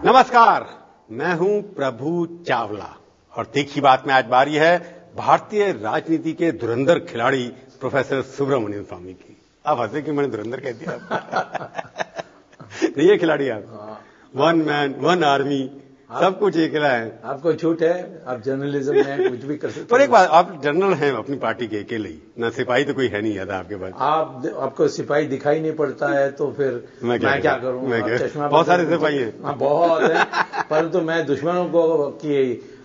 नमस्कार, मैं हूं प्रभु चावला और तीखी बात में आज बारी है भारतीय राजनीति के धुरंधर खिलाड़ी प्रोफेसर सुब्रमण्यम स्वामी की। आप हंसे कि मैंने धुरंधर कह दिया। नहीं है खिलाड़ी आप, वन मैन वन आर्मी, सब कुछ अकेला है। आपको छूट है, आप जर्नलिज्म में कुछ भी कर सकते हैं। पर एक बात, आप जनरल हैं अपनी पार्टी के अकेले ही, ना सिपाही तो कोई है नहीं ज्यादा आपके पास। आपको सिपाही दिखाई नहीं पड़ता है तो फिर मैं क्या करूं? चश्मा बहुत सारे सिपाही हैं। बहुत है, परंतु मैं दुश्मनों को की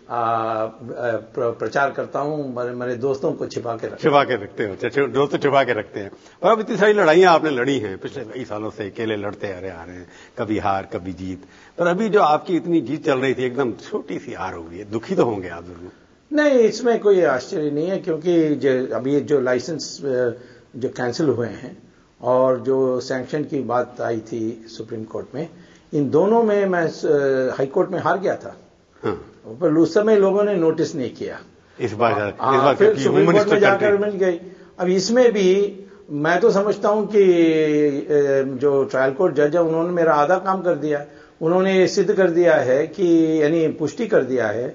प्रचार करता हूं, मेरे दोस्तों को छिपा के रखते हो। दोस्त छिपा के रखते हैं। और अब इतनी सारी लड़ाइयां आपने लड़ी हैं पिछले कई सालों से, अकेले लड़ते आ रहे हैं, कभी हार कभी जीत। पर अभी जो आपकी इतनी जीत चल रही थी, एकदम छोटी सी हार हो गई है, दुखी तो होंगे आप जरूर। नहीं, इसमें कोई आश्चर्य नहीं है, क्योंकि अभी जो लाइसेंस जो कैंसिल हुए हैं और जो सैंक्शन की बात आई थी सुप्रीम कोर्ट में, इन दोनों में मैं हाई कोर्ट में हार गया था। हाँ। पर उस समय लोगों ने नोटिस नहीं किया। इस बार फिर सुप्रीम कोर्ट में जाकर मिल गई। अब इसमें भी मैं तो समझता हूं कि जो ट्रायल कोर्ट जज है उन्होंने मेरा आधा काम कर दिया। उन्होंने सिद्ध कर दिया है कि, यानी पुष्टि कर दिया है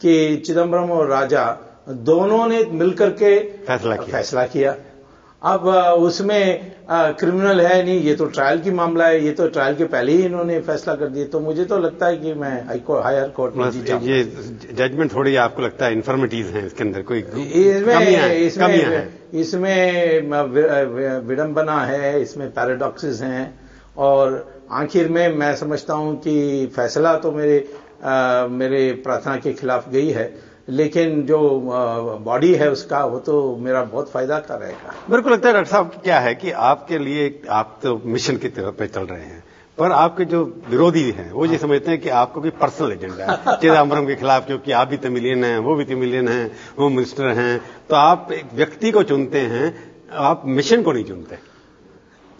कि चिदम्बरम और राजा दोनों ने मिलकर के फैसला किया। अब उसमें क्रिमिनल है नहीं, ये तो ट्रायल की मामला है, ये तो ट्रायल के पहले ही इन्होंने फैसला कर दिया। तो मुझे तो लगता है कि मैं हायर कोर्ट में जीत जाऊंगा। ये जजमेंट थोड़ी आपको लगता है इन्फॉर्मेटिव है, इसके अंदर कोई कमियां हैं? इसमें विडंबना है, इसमें पैराडॉक्सेस हैं, और आखिर में मैं समझता हूं कि फैसला तो मेरे प्रार्थना के खिलाफ गई है, लेकिन जो बॉडी है उसका, वो तो मेरा बहुत फायदा कर रहेगा। मेरे को लगता है डॉक्टर साहब क्या है कि आपके लिए आप तो मिशन की तरफ पे चल रहे हैं, पर आपके जो विरोधी हैं वो ये समझते हैं कि आपको कोई पर्सनल एजेंडा है चिदम्बरम के खिलाफ, क्योंकि आप भी तमिलियन हैं, वो भी तमिलियन हैं, वो मिनिस्टर हैं, तो आप एक व्यक्ति को चुनते हैं, आप मिशन को नहीं चुनते।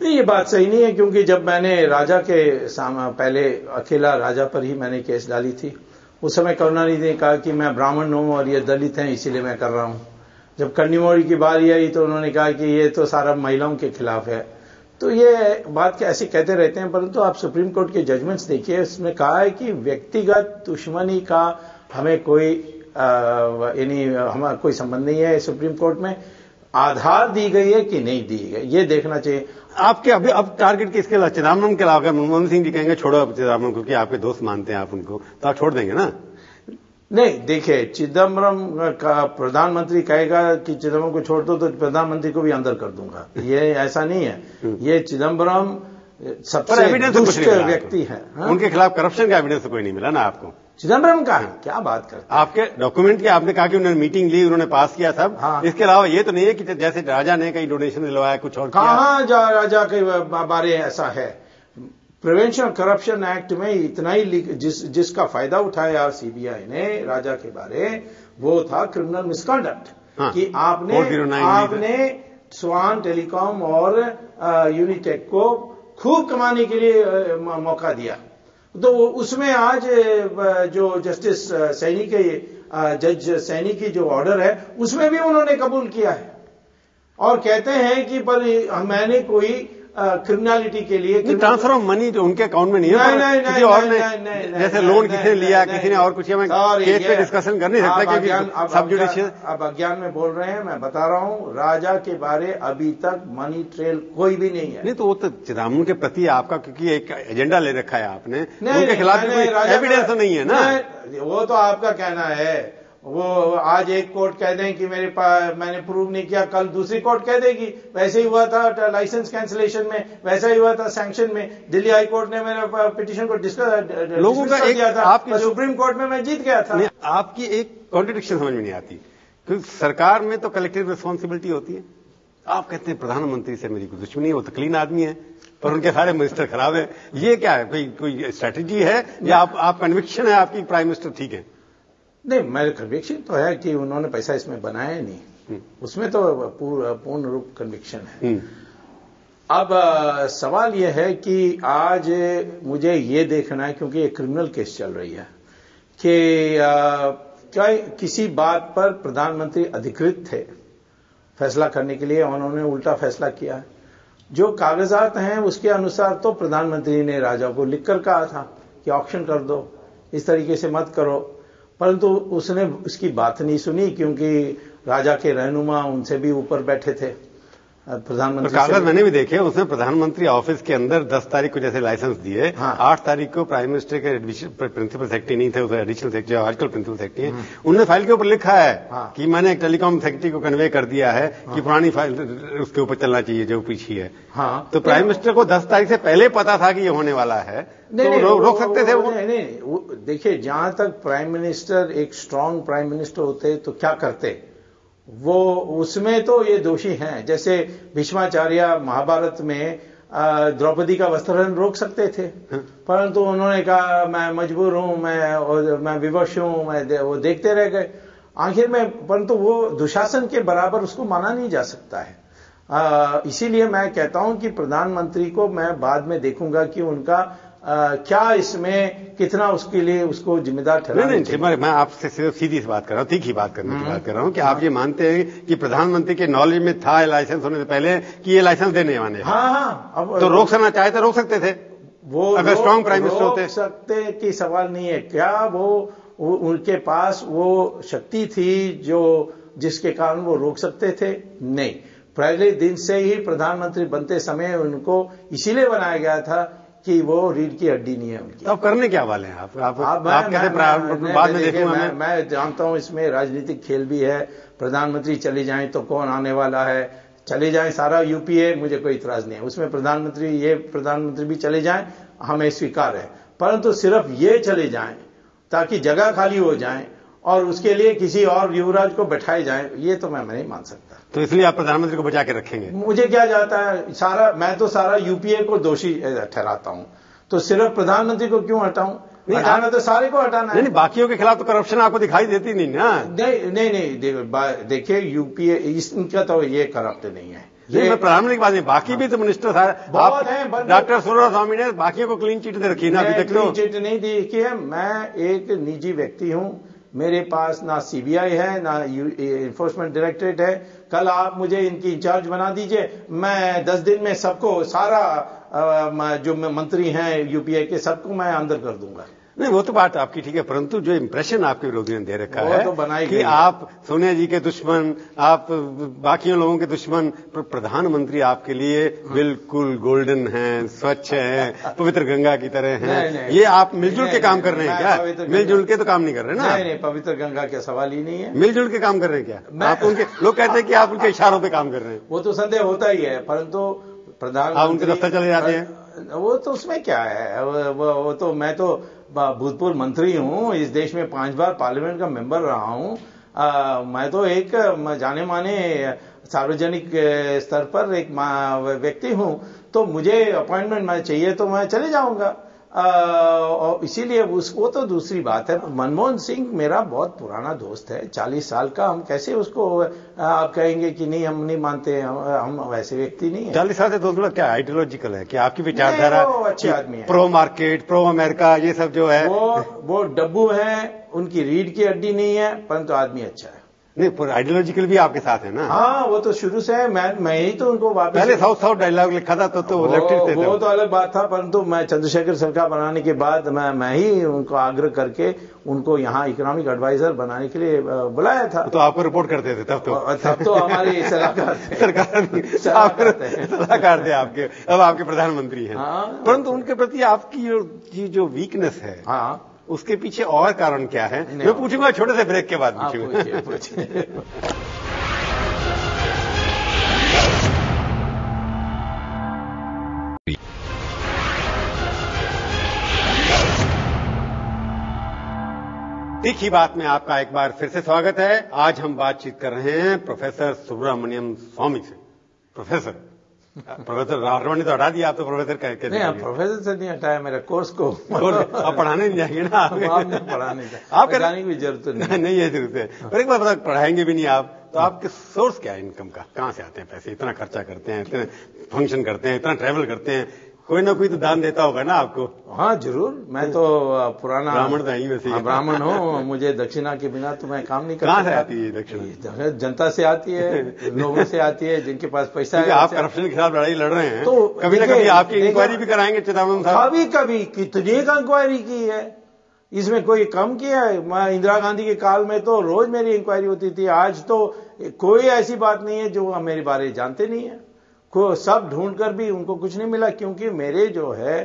नहीं, ये बात सही नहीं है, क्योंकि जब मैंने राजा के पहले अकेला राजा पर ही मैंने केस डाली थी, उस समय करुणानिधि ने कहा कि मैं ब्राह्मण हूं और ये दलित हैं, इसीलिए मैं कर रहा हूं। जब कन्नीमोड़ी की बारी आई तो उन्होंने कहा कि ये तो सारा महिलाओं के खिलाफ है। तो ये बात ऐसे कहते रहते हैं, परंतु आप सुप्रीम कोर्ट के जजमेंट्स देखिए, उसमें कहा है कि व्यक्तिगत दुश्मनी का हमें कोई हमारा कोई संबंध नहीं है। सुप्रीम कोर्ट में आधार दी गई है कि नहीं दी गई, ये देखना चाहिए। आपके अभी अब टारगेट किसके अलावा? चिदम्बरम के अलावा मनमोहन सिंह जी कहेंगे छोड़ो अब चिदम्बरम, क्योंकि आपके दोस्त मानते हैं आप उनको, तो आप छोड़ देंगे ना? नहीं, देखिए, चिदम्बरम का प्रधानमंत्री कहेगा कि चिदम्बरम को छोड़ दो तो प्रधानमंत्री को भी अंदर कर दूंगा, ये ऐसा नहीं है। ये चिदम्बरम सबसे दुष्ट व्यक्ति है। उनके खिलाफ करप्शन का एविडेंस तो कोई नहीं मिला ना आपको? चिदम्बरम का क्या बात करते हैं? आपके डॉक्यूमेंट के आपने कहा कि उन्होंने मीटिंग ली, उन्होंने पास किया सब। हाँ। इसके अलावा ये तो नहीं है कि जैसे राजा ने कहीं डोनेशन दिलवाया, कुछ और कहां राजा के बारे ऐसा है? प्रिवेंशन करप्शन एक्ट में इतना ही जिसका फायदा उठाया सीबीआई ने राजा के बारे, वो था क्रिमिनल मिसकंडक्ट। हाँ। कि आपने स्वान टेलीकॉम और यूनिटेक को खूब कमाने के लिए मौका दिया। तो उसमें आज जो जस्टिस सैनी के जज सैनी की जो ऑर्डर है, उसमें भी उन्होंने कबूल किया है और कहते हैं कि पर मैंने कोई क्रिमिनलिटी के लिए ट्रांसफर ऑफ मनी जो उनके अकाउंट में नहीं है, किसी और ने जैसे लोन किसी ने लिया, किसी ने और कुछ किया, मैं केस पे डिस्कशन कर नहीं सकता क्योंकि सब जुडिशियल। आप अज्ञान में बोल रहे हैं, मैं बता रहा हूं, राजा के बारे अभी तक मनी ट्रेल कोई भी नहीं है। नहीं, तो वो तो चिदम्बरम के प्रति आपका क्योंकि एक एजेंडा ले रखा है आपने, उनके खिलाफ एविडेंस तो नहीं है ना? वो तो आपका कहना है। वो आज एक कोर्ट कह दें कि मैंने प्रूव नहीं किया, कल दूसरी कोर्ट कह देगी। वैसे ही हुआ था लाइसेंस कैंसिलेशन में, वैसा ही हुआ था सैंक्शन में। दिल्ली हाई कोर्ट ने मेरे पिटीशन को लोगों का दिया था, सुप्रीम कोर्ट में मैं जीत गया था। आपकी एक कॉन्ट्रडिक्शन समझ में नहीं आती, क्योंकि सरकार में तो कलेक्टिव रिस्पॉन्सिबिलिटी होती है। आप कहते हैं प्रधानमंत्री से मेरी कोई दुश्मनी है, वो तो क्लीन आदमी है, पर उनके सारे मिनिस्टर खराब है। ये क्या है, कोई स्ट्रैटेजी है या आप कन्विक्शन है आपकी प्राइम मिनिस्टर ठीक है? नहीं, मेरे कन्विक्शन तो है कि उन्होंने पैसा इसमें बनाया नहीं, उसमें तो पूर्ण रूप कन्विक्शन है। अब सवाल यह है कि आज मुझे ये देखना है, क्योंकि ये क्रिमिनल केस चल रही है, कि क्या किसी बात पर प्रधानमंत्री अधिकृत थे फैसला करने के लिए, उन्होंने उल्टा फैसला किया। जो कागजात हैं उसके अनुसार तो प्रधानमंत्री ने राजा को लिखकर कहा था कि ऑक्शन कर दो, इस तरीके से मत करो। परंतु उसने उसकी बात नहीं सुनी, क्योंकि राजा के रहनुमा उनसे भी ऊपर बैठे थे, प्रधानमंत्री। तो कागज मैंने भी देखे, उसमें प्रधानमंत्री ऑफिस के अंदर 10 तारीख को जैसे लाइसेंस दिए, हाँ। 8 तारीख को प्राइम मिनिस्टर के प्रिंसिपल सेक्रेटरी नहीं थे, उसे एडिशनल सेक्रेटरी, आजकल प्रिंसिपल सेक्रेटरी हैं, उन्होंने फाइल के ऊपर लिखा है हाँ। कि मैंने एक टेलीकॉम सेक्रेटरी को कन्वे कर दिया है कि पुरानी फाइल उसके ऊपर चलना चाहिए जो पीछे है। हाँ। तो प्राइम मिनिस्टर को 10 तारीख से पहले पता था कि ये होने वाला है, तो रोक सकते थे वो? नहीं, देखिए, जहां तक प्राइम मिनिस्टर एक स्ट्रांग प्राइम मिनिस्टर होते तो क्या करते, वो उसमें तो ये दोषी हैं। जैसे भीष्माचार्य महाभारत में द्रौपदी का वस्त्रहरण रोक सकते थे, परंतु उन्होंने कहा मैं मजबूर हूं, मैं विवश हूं, वो देखते रह गए आखिर में। परंतु वो दुशासन के बराबर उसको माना नहीं जा सकता है। इसीलिए मैं कहता हूं कि प्रधानमंत्री को मैं बाद में देखूंगा कि उनका क्या इसमें कितना उसके लिए उसको जिम्मेदार ठहराना चाहिए। नहीं, मैं आपसे सीधी सी बात कर रहा हूँ, तीखी बात करने की बात कर रहा हूँ कि आप ये मानते हैं कि प्रधानमंत्री के नॉलेज में था लाइसेंस होने से पहले कि ये लाइसेंस देने वाले हैं? हाँ, अब तो रोक सकना चाहे तो रोक सकते थे, वो अगर स्ट्रांग प्राइम मिनिस्टर होते। रोक सकते की सवाल नहीं है। क्या वो उनके पास वो शक्ति थी जिसके कारण वो रोक सकते थे? नहीं, पहले दिन से ही प्रधानमंत्री बनते समय उनको इसीलिए बनाया गया था कि वो रीढ़ की हड्डी नहीं है उनकी। तो आप करने क्या वाले हैं? आप कैसे बाद में देखूंगा? मैं जानता हूं इसमें राजनीतिक खेल भी है। प्रधानमंत्री चले जाएं तो कौन आने वाला है, चले जाएं सारा यूपीए, मुझे कोई इतराज नहीं है उसमें। प्रधानमंत्री भी चले जाएं, हमें स्वीकार है, परंतु सिर्फ ये चले जाएं ताकि जगह खाली हो जाए और उसके लिए किसी और युवराज को बैठाए जाए, ये तो मैं नहीं मान सकता। तो इसलिए आप प्रधानमंत्री को बचा के रखेंगे? मुझे क्या जाता है, मैं तो सारा यूपीए को दोषी ठहराता हूं, तो सिर्फ प्रधानमंत्री को क्यों हटाऊं? हटाना तो सारे को हटाना है। नहीं, बाकियों के खिलाफ तो करप्शन आपको दिखाई देती नहीं ना? नहीं, देखिए यूपीए इनका तो ये करप्ट नहीं है। ये मैं प्रधानमंत्री की बात नहीं, बाकी भी तो मिनिस्टर बहुत हैं। डॉक्टर सुब्रमण्यम ने बाकियों को क्लीन चिट दे रखी ना, अभी तक क्लीन चिट नहीं देखी है। मैं एक निजी व्यक्ति हूं, मेरे पास ना सीबीआई है ना इन्फोर्समेंट डायरेक्टरेट है। कल आप मुझे इनकी इंचार्ज बना दीजिए, मैं 10 दिन में सबको सारा जो मंत्री हैं यूपीए के सबको मैं अंदर कर दूंगा। नहीं, वो तो बात आपकी ठीक है, परंतु जो इंप्रेशन आपके विरोधी ने दे रखा है तो बनाई कि आप सोनिया जी के दुश्मन, आप बाकियों लोगों के दुश्मन, प्रधानमंत्री आपके लिए बिल्कुल गोल्डन हैं, स्वच्छ हैं, पवित्र गंगा की तरह हैं। ये आप मिलजुल के काम कर रहे हैं क्या? मिलजुल के तो काम नहीं कर रहे ना? नहीं, पवित्र गंगा का सवाल ही नहीं है। मिलजुल के काम कर रहे हैं क्या आप? उनके लोग कहते हैं कि आप उनके इशारों पे काम कर रहे हैं। वो तो संदेह होता ही है, परंतु प्रधानमंत्री आप उनके दफ्तर चले जाते हैं, वो तो उसमें क्या है? वो तो मैं तो भूतपूर्व मंत्री हूं, इस देश में 5 बार पार्लियामेंट का मेंबर रहा हूं। मैं तो एक जाने माने सार्वजनिक स्तर पर एक व्यक्ति हूं, तो मुझे अपॉइंटमेंट चाहिए तो मैं चले जाऊंगा। और इसीलिए वो तो दूसरी बात है। मनमोहन सिंह मेरा बहुत पुराना दोस्त है, 40 साल का। हम कैसे उसको आप कहेंगे कि नहीं, हम नहीं मानते, हम वैसे व्यक्ति नहीं है। 40 साल से दोस्तों क्या आइडियोलॉजिकल है कि आपकी विचारधारा अच्छे आदमी है, प्रो मार्केट, प्रो अमेरिका, ये सब जो है वो डब्बू है, उनकी रीढ़ की हड्डी नहीं है, परंतु आदमी अच्छा है। नहीं, पर आइडियोलॉजिकल भी आपके साथ है ना? हाँ, वो तो शुरू से है। मैं ही तो उनको वापस पहले साउथ डायलॉग लिखा था तो लेफ्टिस्ट थे। वो तो अलग बात था, परंतु मैं चंद्रशेखर सरकार बनाने के बाद मैं ही उनको आग्रह करके उनको यहाँ इकोनॉमिक एडवाइजर बनाने के लिए बुलाया था। तो आपको रिपोर्ट करते थे तब तो हमारी सलाहकार सलाहकार थे आपके, अब आपके प्रधानमंत्री हैं। परंतु उनके प्रति आपकी जो वीकनेस है, हाँ, उसके पीछे और कारण क्या है? मैं पूछूंगा छोटे से ब्रेक के बाद पूछूंगा। तीखी बात में आपका एक बार फिर से स्वागत है। आज हम बातचीत कर रहे हैं प्रोफेसर सुब्रमण्यम स्वामी से। प्रोफेसर राघवन ने तो हटा दिया, आप तो प्रोफेसर कहते नहीं, प्रोफेसर से नहीं हटाया, मेरा कोर्स को आप पढ़ाने नहीं जाएंगे ना? आप पढ़ाने आप जाने की जरूरत नहीं है, जरूरत है। पर एक बार बता, पढ़ाएंगे भी नहीं आप तो आपके सोर्स क्या है इनकम का? कहां से आते हैं पैसे? इतना खर्चा करते हैं, इतने फंक्शन करते हैं, इतना ट्रैवल करते हैं, कोई ना कोई तो दान देता होगा ना आपको। हाँ जरूर, मैं तो पुराना ब्राह्मण तो ही वैसे। ब्राह्मण हूँ, मुझे दक्षिणा के बिना तो मैं काम नहीं कर सकता। कहाँ से आती है दक्षिणा? जनता से आती है, लोगों से आती है जिनके पास पैसा है। आप करप्शन के खिलाफ लड़ाई लड़ रहे हैं तो कभी ना कभी आपकी इंक्वायरी भी कराएंगे चिदम्बरम साहब? कभी कभी कितनी इंक्वायरी की है, इसमें कोई कम किया है? मैं इंदिरा गांधी के काल में तो रोज मेरी इंक्वायरी होती थी। आज तो कोई ऐसी बात नहीं है जो मेरे बारे जानते नहीं है। को सब ढूंढकर भी उनको कुछ नहीं मिला, क्योंकि मेरे जो है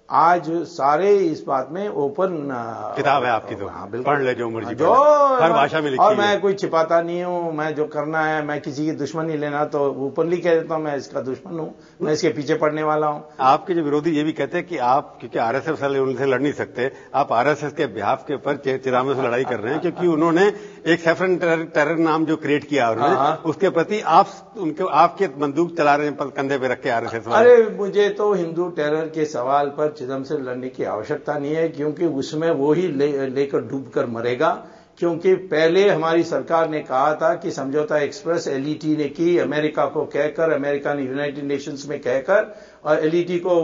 आज सारे इस बात में ओपन किताब है आपकी तो। हाँ, पढ़ ले जो मर्जी, जो हर भाषा में लिखी और मैं कोई छिपाता नहीं हूं। मैं जो करना है, मैं किसी की दुश्मनी लेना तो ओपनली कह देता हूं, मैं इसका दुश्मन हूं, मैं इसके पीछे पड़ने वाला हूं। आपके जो विरोधी ये भी कहते हैं कि आप क्योंकि आरएसएस वाले उनसे लड़ नहीं सकते, आप आरएसएस के बिहाफ के ऊपर चिदम्बरम से लड़ाई कर रहे हैं, क्योंकि उन्होंने एक सैफरन टेरर नाम जो क्रिएट किया उन्होंने, उसके प्रति आप उनके आपके बंदूक चला रहे हैं कंधे पे रख के आरएसएस वाले। अरे मुझे तो हिंदू टेरर के सवाल पर चिदम्बरम से लड़ने की आवश्यकता नहीं है, क्योंकि उसमें वो ही लेकर डूबकर मरेगा। क्योंकि पहले हमारी सरकार ने कहा था कि समझौता एक्सप्रेस एलईटी ने की, अमेरिका को कहकर, अमेरिका ने यूनाइटेड नेशंस में कहकर, और एलईटी को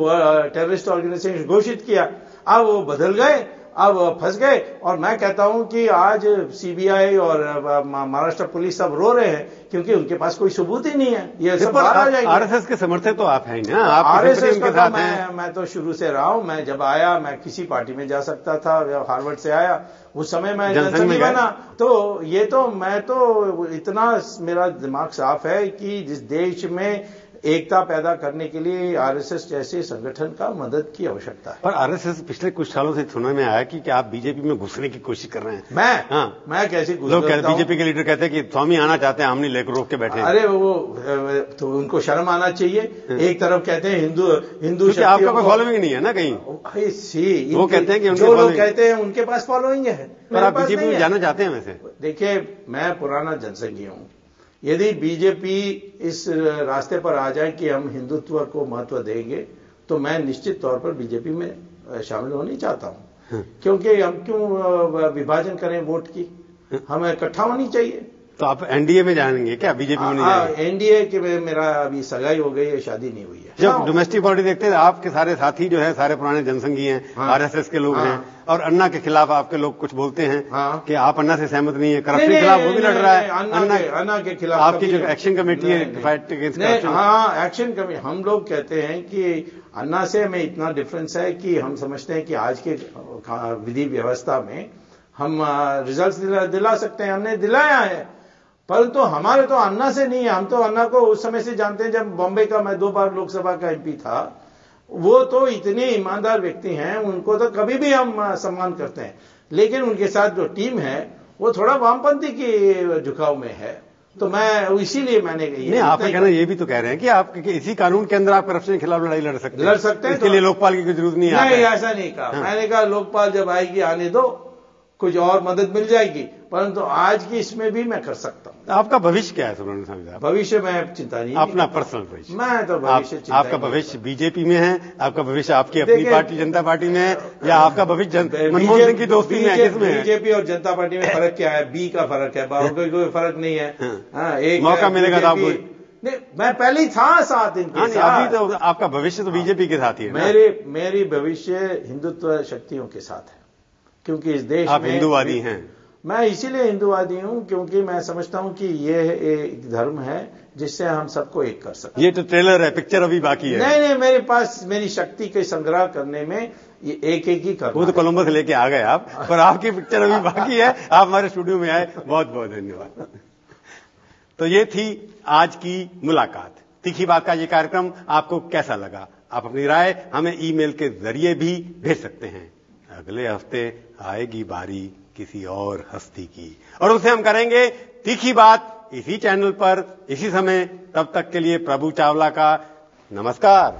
टेररिस्ट ऑर्गेनाइजेशन घोषित किया। अब वो बदल गए, अब फंस गए। और मैं कहता हूं कि आज सीबीआई और महाराष्ट्र पुलिस सब रो रहे हैं, क्योंकि उनके पास कोई सबूत ही नहीं है। ये सब बाहर आ जाएंगे। आरएसएस के समर्थक तो आप हैं ना, आप आरएसएस के साथ मैं तो शुरू से रहा हूं। मैं जब आया, मैं किसी पार्टी में जा सकता था, हार्वर्ड से आया, उस समय मैं जनसंघी बना। तो ये तो मैं तो इतना मेरा दिमाग साफ है कि जिस देश में एकता पैदा करने के लिए आरएसएस जैसे संगठन का मदद की आवश्यकता है। पर आरएसएस पिछले कुछ सालों से सुनने में आया कि आप बीजेपी में घुसने की कोशिश कर रहे हैं। मैं कैसे घुस लोग बीजेपी के लीडर कहते हैं कि स्वामी आना चाहते हैं, हम नहीं लेकर रोक के बैठे। अरे वो तो उनको शर्म आना चाहिए। एक तरफ कहते हैं हिंदू आपका कोई फॉलोइंग नहीं है ना कहीं। वो कहते हैं कि जो लोग कहते हैं उनके पास फॉलोइंग है, पर आप बीजेपी में जाना चाहते हैं वैसे? देखिए, मैं पुराना जनसंघी हूं। यदि बीजेपी इस रास्ते पर आ जाए कि हम हिंदुत्व को महत्व देंगे, तो मैं निश्चित तौर पर बीजेपी में शामिल होना नहीं चाहता हूं। क्योंकि हम क्यों विभाजन करें वोट की, हमें इकट्ठा होनी चाहिए। तो आप एनडीए में जाएंगे क्या, बीजेपी में नहीं जाएंगे? एनडीए के मेरा अभी सगाई हो गई है, शादी नहीं हुई है। जब डोमेस्टिक पॉलिटिक्स देखते हैं, आपके सारे साथी जो है सारे पुराने जनसंघी हैं, आरएसएस के लोग हैं, और अन्ना के खिलाफ आपके लोग कुछ बोलते हैं कि आप अन्ना से सहमत नहीं है। करप्शन के खिलाफ वो भी लड़ रहा है। अन्ना के खिलाफ आपकी जो एक्शन कमेटी है फाइट अगेंस्ट करप्शन, हाँ एक्शन कमेटी, हम लोग कहते हैं कि अन्ना से हमें इतना डिफरेंस है कि हम समझते हैं कि आज के विधि व्यवस्था में हम रिजल्ट दिला सकते हैं, हमने दिलाया है। परंतु हमारे तो अन्ना से नहीं है। हम तो अन्ना को उस समय से जानते हैं जब बॉम्बे का मैं 2 बार लोकसभा का एमपी था। वो तो इतने ईमानदार व्यक्ति हैं, उनको तो कभी भी हम सम्मान करते हैं। लेकिन उनके साथ जो टीम है वो थोड़ा वामपंथी के झुकाव में है। तो मैं इसीलिए मैंने नहीं, आपका कहना ये भी तो कह रहे हैं कि आप इसी कानून के अंदर आप करप्शन के खिलाफ लड़ाई लड़ सकते हैं। इसके लिए लोकपाल की कोई जरूरत नहीं है। नहीं, ऐसा नहीं कहा। मैंने कहा लोकपाल जब आएगी आने दो, कुछ और मदद मिल जाएगी। परंतु आज की इसमें भी मैं कर सकता हूं। आपका भविष्य क्या है सुब्रमण्यम स्वामी साहब? भविष्य में चिंता नहीं, अपना पर्सनल भविष्य। मैं तो भविष्य चिंता आपका भविष्य बीजेपी में है, आपका भविष्य आपकी अपनी पार्टी जनता पार्टी में है, या आपका भविष्य मनमोहन सिंह की दोस्ती में है? किसमें है? बीजेपी और जनता पार्टी में फर्क क्या है? बी का फर्क है, कोई फर्क नहीं है। एक मौका मिलेगा तो आपको। नहीं, मैं पहले ही था साथ इनके साथ। अभी तो आपका भविष्य तो बीजेपी के साथ ही है। मेरी भविष्य हिंदुत्व शक्तियों के साथ है, क्योंकि इस देश आप हिंदूवादी हैं। मैं इसीलिए हिंदूवादी हूं क्योंकि मैं समझता हूं कि ये एक धर्म है जिससे हम सबको एक कर सकते हैं। ये तो ट्रेलर है, पिक्चर अभी बाकी है। नहीं, मेरे पास मेरी शक्ति के संग्रह करने में ये एक ही करना। वो तो कोलंबस लेके आ गए आप, पर आपकी पिक्चर अभी बाकी है। आप हमारे स्टूडियो में आए, बहुत बहुत धन्यवाद। तो ये थी आज की मुलाकात। तीखी बात का ये कार्यक्रम आपको कैसा लगा? आप अपनी राय हमें ईमेल के जरिए भी भेज सकते हैं। अगले हफ्ते आएगी बारी किसी और हस्ती की, और उसे हम करेंगे तीखी बात इसी चैनल पर, इसी समय। तब तक के लिए प्रभु चावला का नमस्कार।